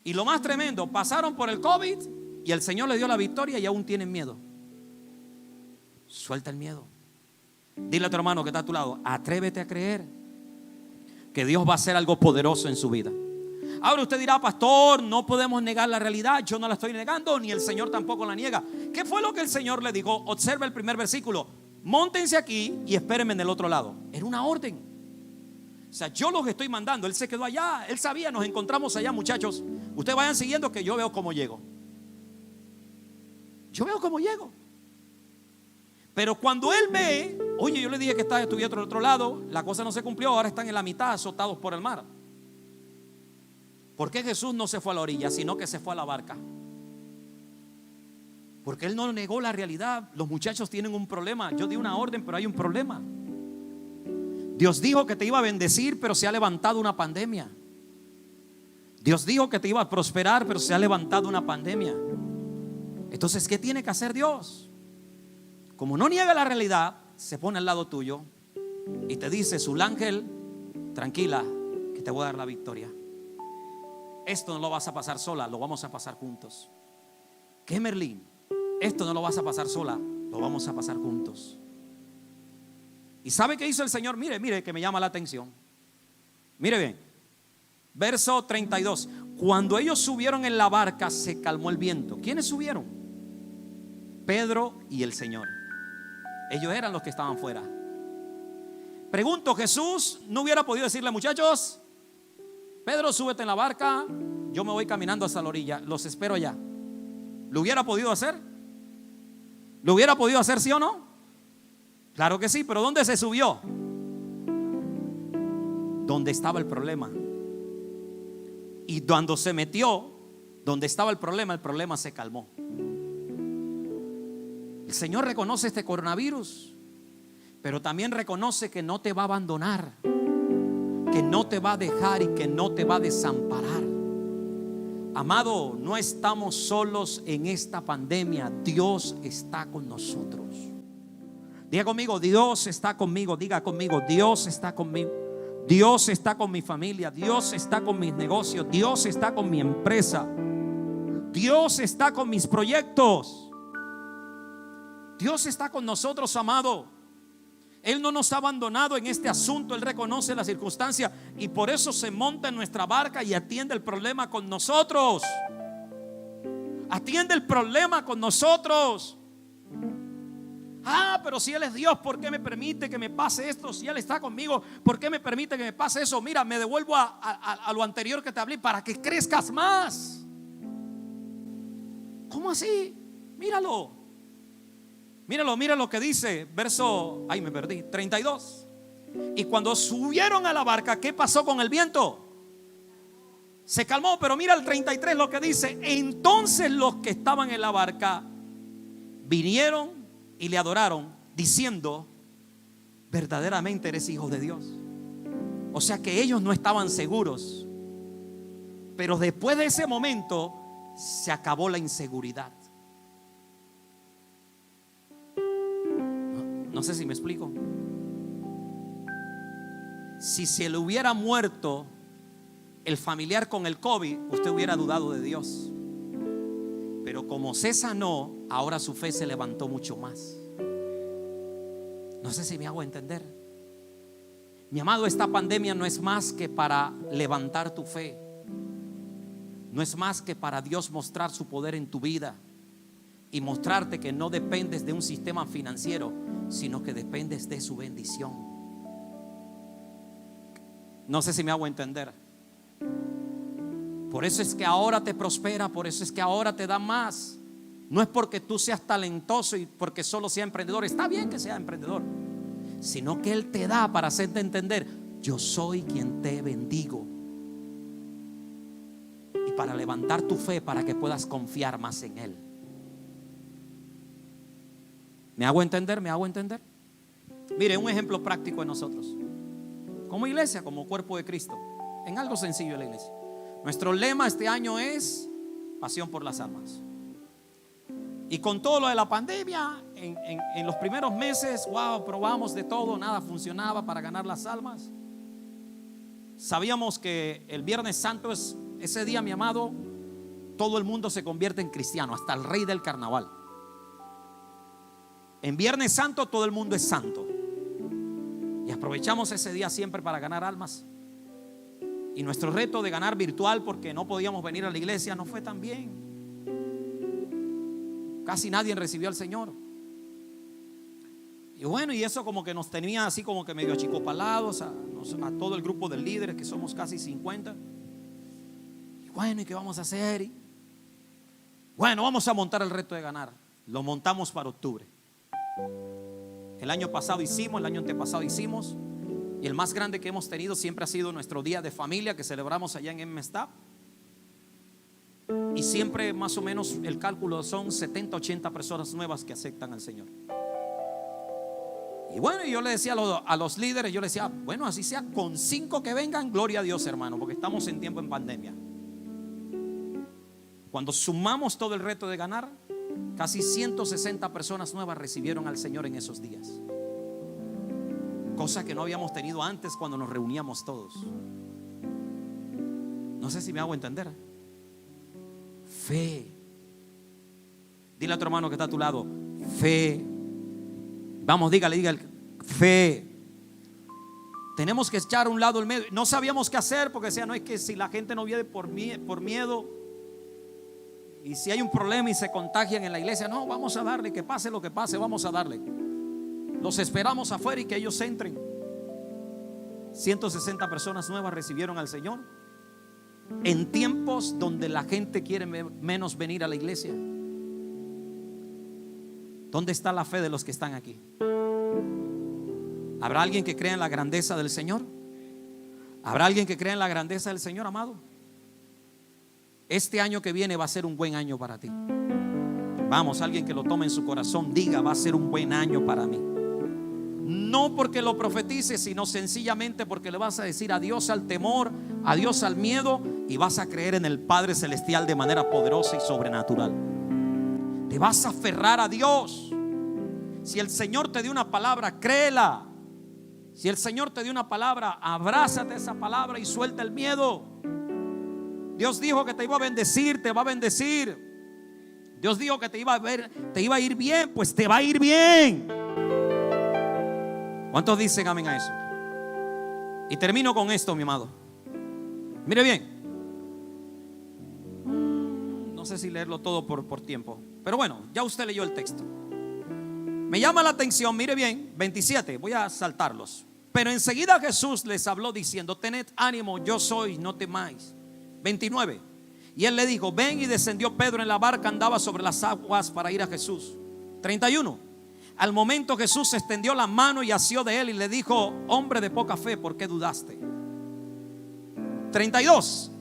Y lo más tremendo, pasaron por el COVID y el Señor le dio la victoria y aún tienen miedo. Suelta el miedo. Dile a tu hermano que está a tu lado: atrévete a creer que Dios va a hacer algo poderoso en su vida. Ahora usted dirá: pastor, no podemos negar la realidad. Yo no la estoy negando, ni el Señor tampoco la niega. ¿Qué fue lo que el Señor le dijo? Observa el primer versículo: móntense aquí y espérenme en el otro lado. Era una orden. O sea, yo los estoy mandando. Él se quedó allá, él sabía, nos encontramos allá, muchachos. Ustedes vayan siguiendo que yo veo cómo llego. Yo veo cómo llego. Pero cuando él ve, oye, yo le dije que estuviera al otro lado, la cosa no se cumplió, ahora están en la mitad azotados por el mar. ¿Por qué Jesús no se fue a la orilla, sino que se fue a la barca? Porque él no negó la realidad. Los muchachos tienen un problema. Yo di una orden, pero hay un problema. Dios dijo que te iba a bendecir, pero se ha levantado una pandemia. Dios dijo que te iba a prosperar, pero se ha levantado una pandemia. Entonces, ¿qué tiene que hacer Dios? Como no niega la realidad, se pone al lado tuyo y te dice: Zulángel, tranquila, que te voy a dar la victoria. Esto no lo vas a pasar sola, lo vamos a pasar juntos. ¿Qué, Merlín? Esto no lo vas a pasar sola, lo vamos a pasar juntos. ¿Y sabe qué hizo el Señor? Mire que me llama la atención. Mire bien, verso 32. Cuando ellos subieron en la barca, se calmó el viento. ¿Quiénes subieron? Pedro y el Señor. Ellos eran los que estaban fuera. Pregunto, Jesús no hubiera podido decirle: muchachos, Pedro, súbete en la barca, yo me voy caminando hasta la orilla, los espero allá. ¿Lo hubiera podido hacer? ¿Lo hubiera podido hacer, sí o no? Claro que sí, pero ¿dónde se subió? Donde estaba el problema. Y cuando se metió donde estaba el problema se calmó. El Señor reconoce este coronavirus, pero también reconoce que no te va a abandonar, que no te va a dejar y que no te va a desamparar. Amado, no estamos solos en esta pandemia. Dios está con nosotros. Diga conmigo: Dios está conmigo. Diga conmigo: Dios está conmigo. Dios está con mi familia. Dios está con mis negocios. Dios está con mi empresa. Dios está con mis proyectos. Dios está con nosotros, amado. Él no nos ha abandonado en este asunto. Él reconoce la circunstancia y por eso se monta en nuestra barca y atiende el problema con nosotros. Atiende el problema con nosotros. Pero si Él es Dios, ¿por qué me permite que me pase esto? Si Él está conmigo, ¿por qué me permite que me pase eso? Mira, me devuelvo a lo anterior que te hablé, para que crezcas más. ¿Cómo así? Míralo. Mira lo que dice, verso, me perdí, 32. Y cuando subieron a la barca, ¿qué pasó con el viento? Se calmó, pero mira el 33 lo que dice. Entonces los que estaban en la barca vinieron y le adoraron, diciendo: verdaderamente eres hijo de Dios. O sea que ellos no estaban seguros, pero después de ese momento se acabó la inseguridad. No sé si me explico. Si se le hubiera muerto el familiar con el COVID, usted hubiera dudado de Dios. Pero como se sanó, ahora su fe se levantó mucho más. No sé si me hago entender. Mi amado, esta pandemia no es más que para levantar tu fe. No es más que para Dios mostrar su poder en tu vida y mostrarte que no dependes de un sistema financiero, sino que dependes de su bendición. No sé si me hago entender. Por eso es que ahora te prospera, por eso es que ahora te da más. No es porque tú seas talentoso y porque solo sea emprendedor. Está bien que sea emprendedor, sino que Él te da para hacerte entender: yo soy quien te bendigo. Y para levantar tu fe, para que puedas confiar más en Él. ¿Me hago entender? ¿Me hago entender? Mire, un ejemplo práctico de nosotros como iglesia, como cuerpo de Cristo, en algo sencillo de la iglesia. Nuestro lema este año es pasión por las almas. Y con todo lo de la pandemia, en los primeros meses, probamos de todo, nada funcionaba para ganar las almas. Sabíamos que el Viernes Santo es ese día, mi amado, todo el mundo se convierte en cristiano, hasta el rey del carnaval. En Viernes Santo todo el mundo es santo. Y aprovechamos ese día siempre para ganar almas. Y nuestro reto de ganar virtual, porque no podíamos venir a la iglesia, no fue tan bien. Casi nadie recibió al Señor. Y bueno, y eso como que nos tenía así como que medio achicopalados a todo el grupo de líderes, que somos casi 50. Y bueno, ¿y qué vamos a hacer? Y bueno, vamos a montar el reto de ganar. Lo montamos para octubre. El año pasado hicimos, el año antepasado hicimos. Y el más grande que hemos tenido siempre ha sido nuestro día de familia que celebramos allá en Mestap. Y siempre más o menos el cálculo son 70, 80 personas nuevas que aceptan al Señor. Y bueno, yo le decía a los líderes, yo les decía: bueno, así sea, con 5 que vengan, gloria a Dios, hermano, porque estamos en tiempo en pandemia. Cuando sumamos todo el reto de ganar, casi 160 personas nuevas recibieron al Señor en esos días. Cosa que no habíamos tenido antes cuando nos reuníamos todos. No sé si me hago entender. Fe. Dile a tu hermano que está a tu lado: fe. Vamos, dígale, fe. Tenemos que echar a un lado el miedo. No sabíamos qué hacer porque decía, no, es que si la gente no viene por miedo, y si hay un problema y se contagian en la iglesia, no, vamos a darle, que pase lo que pase, vamos a darle. Los esperamos afuera y que ellos entren. 160 personas nuevas recibieron al Señor en tiempos donde la gente quiere menos venir a la iglesia. ¿Dónde está la fe de los que están aquí? ¿Habrá alguien que crea en la grandeza del Señor? ¿Habrá alguien que crea en la grandeza del Señor, amado? Este año que viene va a ser un buen año para ti. Vamos, alguien que lo tome en su corazón, diga: va a ser un buen año para mí. No porque lo profetice, sino sencillamente porque le vas a decir adiós al temor, adiós al miedo, y vas a creer en el Padre Celestial de manera poderosa y sobrenatural. Te vas a aferrar a Dios. Si el Señor te dio una palabra, créela. Si el Señor te dio una palabra, abrázate a esa palabra y suelta el miedo. Dios dijo que te iba a bendecir, te va a bendecir. Dios dijo que te iba a ir bien, pues te va a ir bien. ¿Cuántos dicen amén a eso? Y termino con esto, mi amado. Mire bien. No sé si leerlo todo por tiempo, pero bueno, ya usted leyó el texto. Me llama la atención, mire bien, 27, voy a saltarlos. Pero enseguida Jesús les habló diciendo: tened ánimo, yo soy, no temáis. 29. Y él le dijo: ven. Y descendió Pedro en la barca, andaba sobre las aguas para ir a Jesús. 31. Al momento Jesús extendió la mano y asió de él y le dijo: hombre de poca fe, ¿por qué dudaste? 32.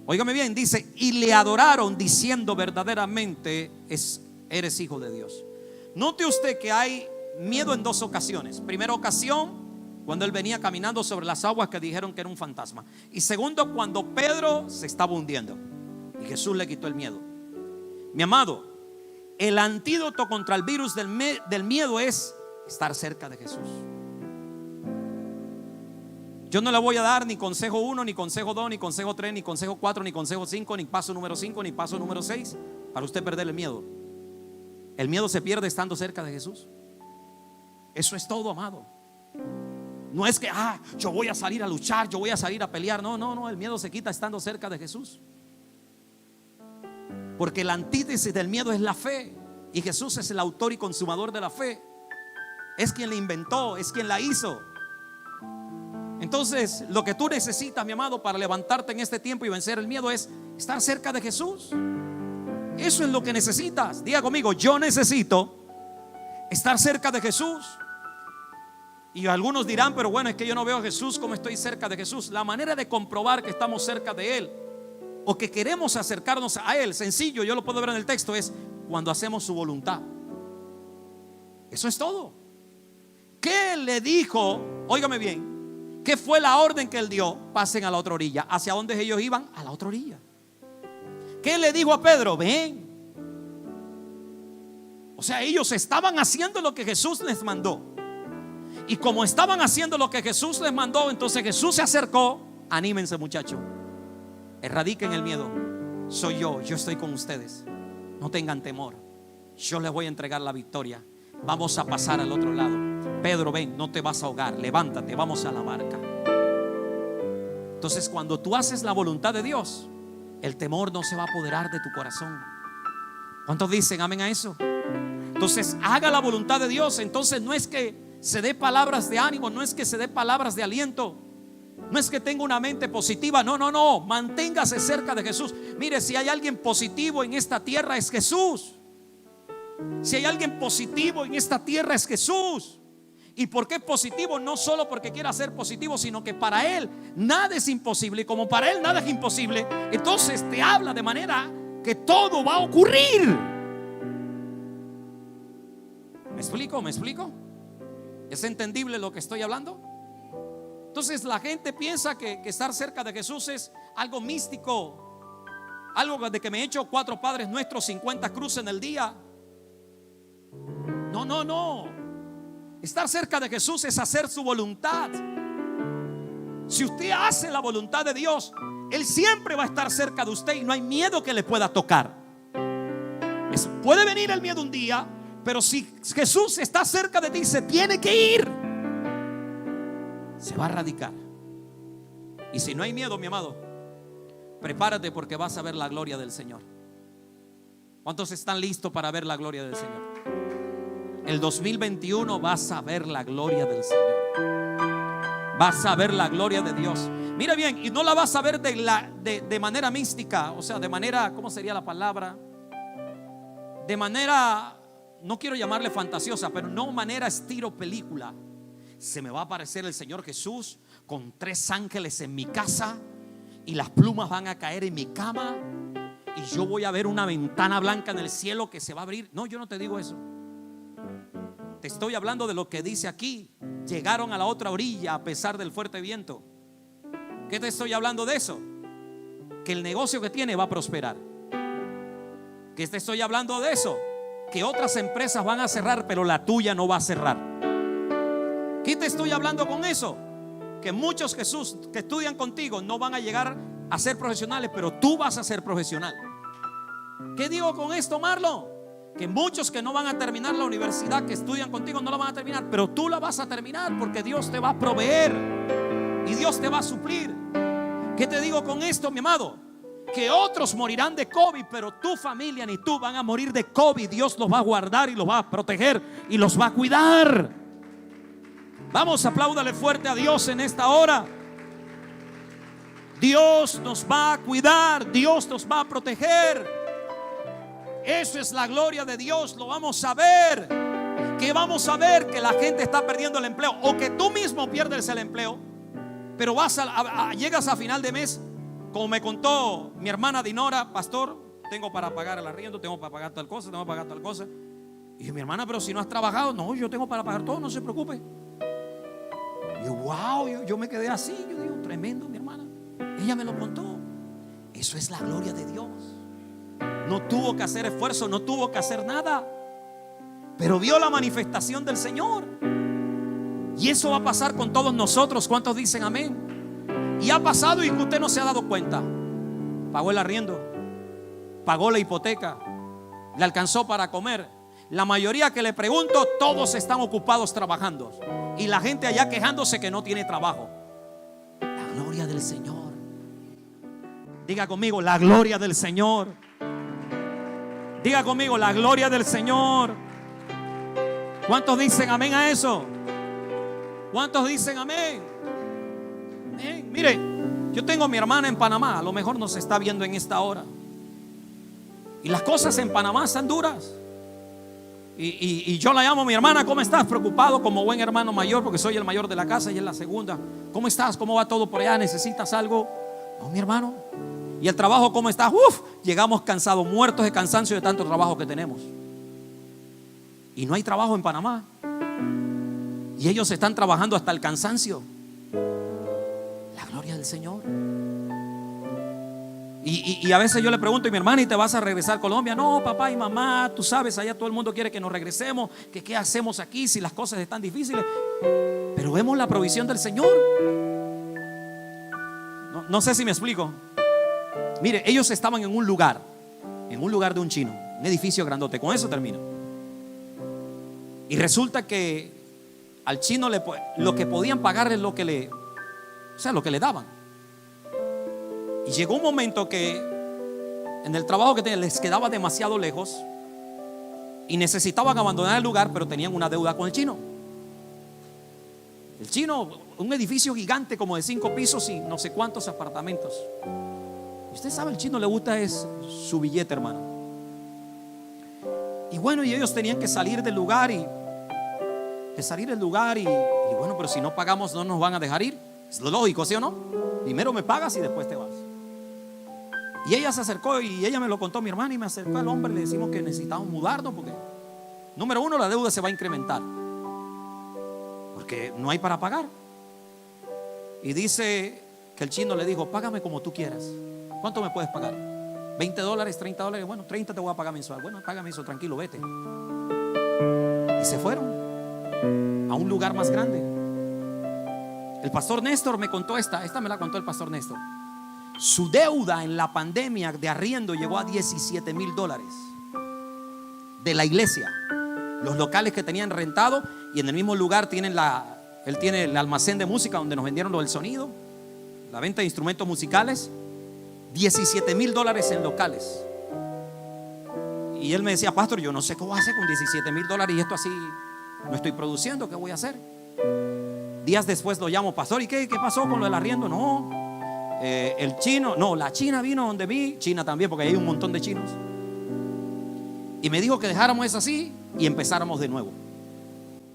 Óigame bien, dice: y le adoraron diciendo: verdaderamente eres hijo de Dios. Note usted que hay miedo en dos ocasiones. Primera ocasión, cuando él venía caminando sobre las aguas, que dijeron que era un fantasma. Y segundo, cuando Pedro se estaba hundiendo y Jesús le quitó el miedo. Mi amado, el antídoto contra el virus del miedo es estar cerca de Jesús. Yo no le voy a dar ni consejo 1, ni consejo 2, ni consejo 3, ni consejo 4, ni consejo 5, ni paso número 5, ni paso número 6 para usted perder el miedo. El miedo se pierde estando cerca de Jesús. Eso es todo, amado. No es que yo voy a salir a luchar, yo voy a salir a pelear. No, el miedo se quita estando cerca de Jesús. Porque la antítesis del miedo es la fe. Y Jesús es el autor y consumador de la fe. Es quien la inventó, es quien la hizo. Entonces, lo que tú necesitas, mi amado, para levantarte en este tiempo y vencer el miedo es estar cerca de Jesús. Eso es lo que necesitas. Diga conmigo: yo necesito estar cerca de Jesús. Y algunos dirán: pero bueno, es que yo no veo a Jesús. ¿Cómo estoy cerca de Jesús? La manera de comprobar que estamos cerca de Él o que queremos acercarnos a Él, sencillo, yo lo puedo ver en el texto, es cuando hacemos su voluntad. Eso es todo. ¿Qué le dijo? Óigame bien, ¿qué fue la orden que Él dio? Pasen a la otra orilla. ¿Hacia dónde ellos iban? A la otra orilla. ¿Qué le dijo a Pedro? Ven. O sea, ellos estaban haciendo lo que Jesús les mandó. Y como estaban haciendo lo que Jesús les mandó, entonces Jesús se acercó. Anímense, muchachos. Erradiquen el miedo. Soy yo estoy con ustedes. No tengan temor. Yo les voy a entregar la victoria. Vamos a pasar al otro lado. Pedro, ven, no te vas a ahogar. Levántate, vamos a la barca. Entonces, cuando tú haces la voluntad de Dios, el temor no se va a apoderar de tu corazón. ¿Cuántos dicen amén a eso? Entonces, haga la voluntad de Dios. Entonces, no es que se dé palabras de ánimo, no es que se dé palabras de aliento, no es que tenga una mente positiva. No, manténgase cerca de Jesús. Mire, si hay alguien positivo en esta tierra es Jesús. Si hay alguien positivo en esta tierra es Jesús. ¿Y por qué positivo? No solo porque quiera ser positivo, sino que para Él nada es imposible. Y como para Él nada es imposible, entonces te habla de manera que todo va a ocurrir. ¿Me explico? ¿Es entendible lo que estoy hablando? Entonces la gente piensa que estar cerca de Jesús es algo místico. algo de que me echo 4 Padres Nuestros, 50 cruces en el día. No, no, no. Estar cerca de Jesús es hacer su voluntad. Si usted hace la voluntad de Dios, Él siempre va a estar cerca de usted y no hay miedo que le pueda tocar. Puede venir el miedo un día, pero si Jesús está cerca de ti, se tiene que ir. Se va a erradicar. Y si no hay miedo, mi amado, prepárate porque vas a ver la gloria del Señor. ¿Cuántos están listos para ver la gloria del Señor? El 2021 vas a ver la gloria del Señor. Vas a ver la gloria de Dios. Mira bien, y no la vas a ver de manera mística, o sea, de manera, ¿cómo sería la palabra? De manera, no quiero llamarle fantasiosa, pero no manera estilo película. Se me va a aparecer el Señor Jesús con 3 ángeles en mi casa y las plumas van a caer en mi cama y yo voy a ver una ventana blanca en el cielo que se va a abrir. No, yo no te digo eso. Te estoy hablando de lo que dice aquí. Llegaron a la otra orilla a pesar del fuerte viento. ¿Qué te estoy hablando de eso? Que el negocio que tiene va a prosperar. ¿Qué te estoy hablando de eso? Que otras empresas van a cerrar, pero la tuya no va a cerrar. ¿Qué te estoy hablando con eso? Que muchos, Jesús, que estudian contigo no van a llegar a ser profesionales, pero tú vas a ser profesional. ¿Qué digo con esto, Marlon? Que muchos que no van a terminar la universidad, que estudian contigo, no la van a terminar, pero tú la vas a terminar porque Dios te va a proveer y Dios te va a suplir. ¿Qué te digo con esto, mi amado? Que otros morirán de COVID, pero tu familia ni tú van a morir de COVID. Dios los va a guardar y los va a proteger y los va a cuidar. Vamos, apláudale fuerte a Dios en esta hora. Dios nos va a cuidar, Dios nos va a proteger. Eso es la gloria de Dios. Lo vamos a ver. Que vamos a ver que la gente está perdiendo el empleo, o que tú mismo pierdes el empleo, pero llegas a final de mes. Como me contó mi hermana Dinora: pastor, tengo para pagar el arriendo, tengo para pagar tal cosa, tengo para pagar tal cosa. Y mi hermana: pero si no has trabajado. No, yo tengo para pagar todo, no se preocupe. Y yo, wow, yo me quedé así. Yo digo, tremendo, mi hermana. Ella me lo contó. Eso es la gloria de Dios. No tuvo que hacer esfuerzo, no tuvo que hacer nada, pero vio la manifestación del Señor. Y eso va a pasar con todos nosotros. ¿Cuántos dicen amén? Y ha pasado y que usted no se ha dado cuenta. Pagó el arriendo, pagó la hipoteca, le alcanzó para comer. La mayoría que le pregunto, todos están ocupados trabajando, y la gente allá quejándose que no tiene trabajo. La gloria del Señor. Diga conmigo, la gloria del Señor. Diga conmigo, la gloria del Señor. ¿Cuántos dicen amén a eso? ¿Cuántos dicen amén? Mire, yo tengo a mi hermana en Panamá. A lo mejor nos está viendo en esta hora. Y las cosas en Panamá están duras. Y yo la llamo: mi hermana, ¿cómo estás? Preocupado como buen hermano mayor, porque soy el mayor de la casa y es la segunda. ¿Cómo estás? ¿Cómo va todo por allá? ¿Necesitas algo? No, mi hermano. ¿Y el trabajo cómo está? Llegamos cansados, muertos de cansancio de tanto trabajo que tenemos. Y no hay trabajo en Panamá. Y ellos están trabajando hasta el cansancio. La gloria del Señor. Y a veces yo le pregunto: y mi hermana, ¿y te vas a regresar a Colombia? No, papá y mamá, tú sabes, allá todo el mundo quiere que nos regresemos, que qué hacemos aquí si las cosas están difíciles. Pero vemos la provisión del Señor. No sé si me explico. Mire, ellos estaban en un lugar de un chino, un edificio grandote. Con eso termino. Y resulta que al chino lo que podían pagarle es lo que le daban. Y llegó un momento que en el trabajo que tenían les quedaba demasiado lejos y necesitaban abandonar el lugar, pero tenían una deuda con el chino. El chino, un edificio gigante como de 5 pisos y no sé cuántos apartamentos. Y usted sabe, el chino le gusta es su billete, hermano. Y bueno, y ellos tenían que salir del lugar y bueno, pero si no pagamos no nos van a dejar ir. Es lo lógico, ¿sí o no? Primero me pagas y después te vas. Y ella se acercó y ella me lo contó, mi hermana, y me acercó al hombre. Le decimos que necesitamos mudarnos porque, número uno, la deuda se va a incrementar porque no hay para pagar. Y dice que el chino le dijo: págame como tú quieras. ¿Cuánto me puedes pagar? $20, $30. Bueno, 30 te voy a pagar mensual. Bueno, págame eso, tranquilo, vete. Y se fueron a un lugar más grande. El pastor Néstor me contó esta me la contó el pastor Néstor. Su deuda en la pandemia de arriendo llegó a $17,000 de la iglesia. Los locales que tenían rentado, y en el mismo lugar él tiene el almacén de música donde nos vendieron lo del sonido, la venta de instrumentos musicales. $17,000 en locales. Y él me decía: pastor, yo no sé qué voy a hacer con $17,000 y esto así no estoy produciendo, ¿qué voy a hacer? Días después lo llamo: pastor, ¿y qué pasó con lo del arriendo? No, la China vino donde vi, China también, porque hay un montón de chinos, y me dijo que dejáramos eso así y empezáramos de nuevo.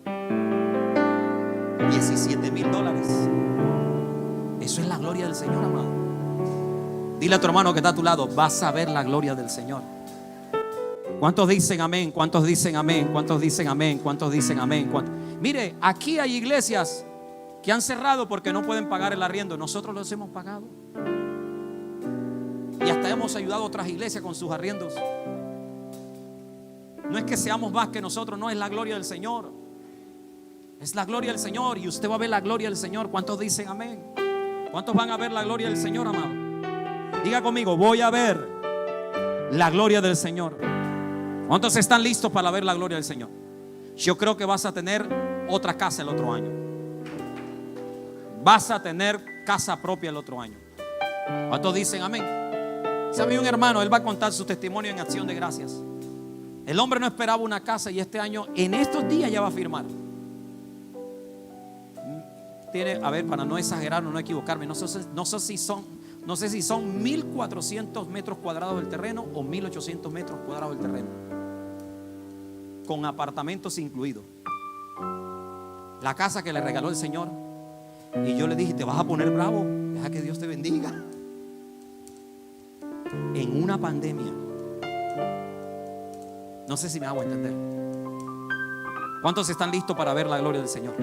$17,000. Eso es la gloria del Señor, amado. Dile a tu hermano que está a tu lado: vas a ver la gloria del Señor. ¿Cuántos dicen amén? ¿Cuántos dicen amén? ¿Cuántos dicen amén? ¿Cuántos dicen amén? Mire, aquí hay iglesias que han cerrado porque no pueden pagar el arriendo. Nosotros los hemos pagado. Y hasta hemos ayudado a otras iglesias con sus arriendos. No es que seamos más que nosotros, no, es la gloria del Señor. Es la gloria del Señor, y usted va a ver la gloria del Señor. ¿Cuántos dicen amén? ¿Cuántos van a ver la gloria del Señor, amado? Diga conmigo: voy a ver la gloria del Señor. ¿Cuántos están listos para ver la gloria del Señor? Yo creo que vas a tener otra casa el otro año. Vas a tener casa propia el otro año. ¿Cuántos dicen amén? ¿Sabe un hermano? Él va a contar su testimonio en acción de gracias. El hombre no esperaba una casa y este año, en estos días, ya va a firmar. A ver, para no exagerar o no equivocarme, no sé si son 1,400 metros cuadrados del terreno o 1,800 metros cuadrados del terreno, con apartamentos incluidos. La casa que le regaló el Señor. Y yo le dije: te vas a poner bravo, deja que Dios te bendiga. En una pandemia. No sé si me hago entender. ¿Cuántos están listos para ver la gloria del Señor?